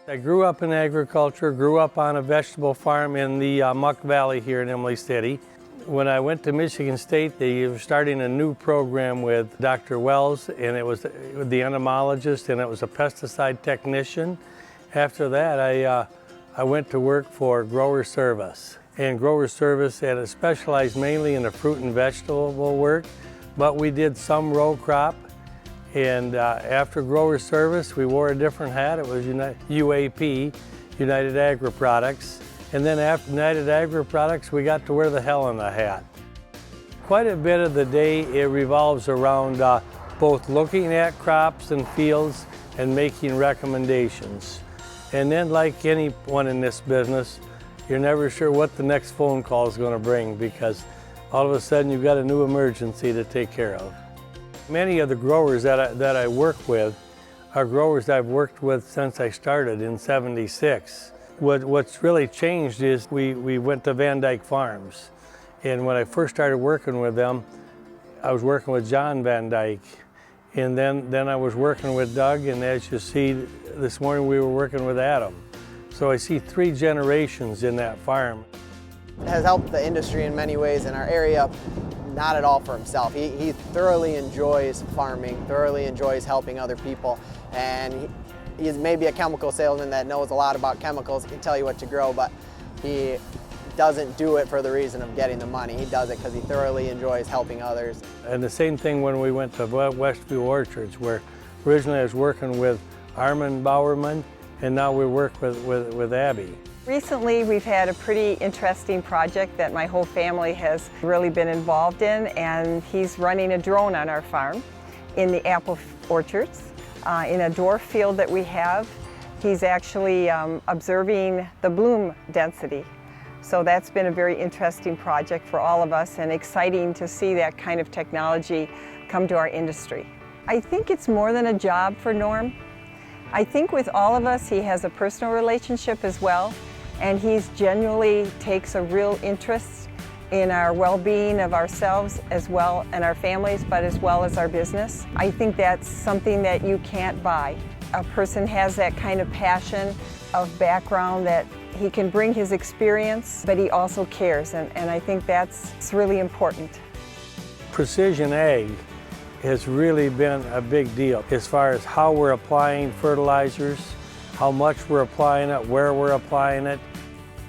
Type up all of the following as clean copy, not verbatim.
I grew up in agriculture, grew up on a vegetable farm in the Muck Valley here in Imlay City. When I went to Michigan State, they were starting a new program with Dr. Wells, and it was the entomologist, and it was a pesticide technician. After that, I went to work for Grower Service. And Grower Service had specialized mainly in the fruit and vegetable work, but we did some row crop. And after Grower Service, we wore a different hat. It was UAP, United Agri Products. And then after United Agri Products, we got to wear the hell in the hat. Quite a bit of the day, it revolves around both looking at crops and fields and making recommendations. And then, like anyone in this business, you're never sure what the next phone call is going to bring, because all of a sudden you've got a new emergency to take care of. Many of the growers that I work with are growers I've worked with since I started in '76. What's really changed is we went to Van Dyke Farms. And when I first started working with them, I was working with John Van Dyke. And then I was working with Doug, and as you see, this morning we were working with Adam. So I see 3 generations in that farm. It has helped the industry in many ways in our area, not at all for himself. He thoroughly enjoys farming, thoroughly enjoys helping other people, and he's maybe a chemical salesman that knows a lot about chemicals, can tell you what to grow, but he doesn't do it for the reason of getting the money. He does it because he thoroughly enjoys helping others. And the same thing when we went to Westview Orchards, where originally I was working with Armin Bowerman, and now we work with Abby. Recently, we've had a pretty interesting project that my whole family has really been involved in, and he's running a drone on our farm in the apple orchards. In a dwarf field that we have, he's actually observing the bloom density. So that's been a very interesting project for all of us, and exciting to see that kind of technology come to our industry. I think it's more than a job for Norm. I think with all of us, he has a personal relationship as well, and he's genuinely takes a real interest in our well-being of ourselves as well, and our families, but as well as our business. I think that's something that you can't buy. A person has that kind of passion of background, that he can bring his experience, but he also cares, and I think that's really important. Precision ag has really been a big deal as far as how we're applying fertilizers, how much we're applying it, where we're applying it.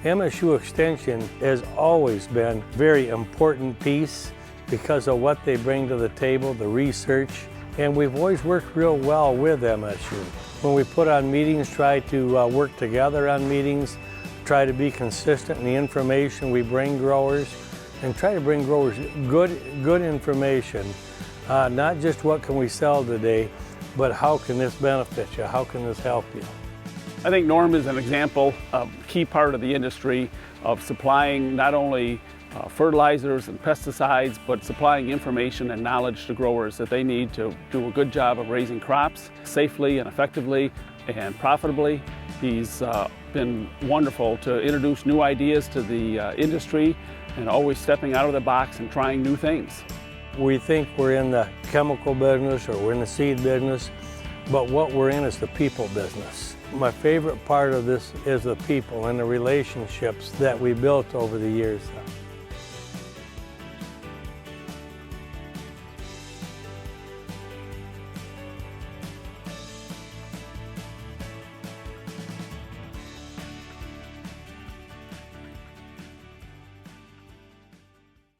MSU Extension has always been a very important piece because of what they bring to the table, the research, and we've always worked real well with MSU. When we put on meetings, try to work together on meetings, try to be consistent in the information we bring growers, and try to bring growers good information, not just what can we sell today, but how can this benefit you, how can this help you. I think Norm is an example of a key part of the industry of supplying not only fertilizers and pesticides, but supplying information and knowledge to growers that they need to do a good job of raising crops safely and effectively and profitably. He's been wonderful to introduce new ideas to the industry, and always stepping out of the box and trying new things. We think we're in the chemical business or we're in the seed business, but what we're in is the people business. My favorite part of this is the people and the relationships that we built over the years.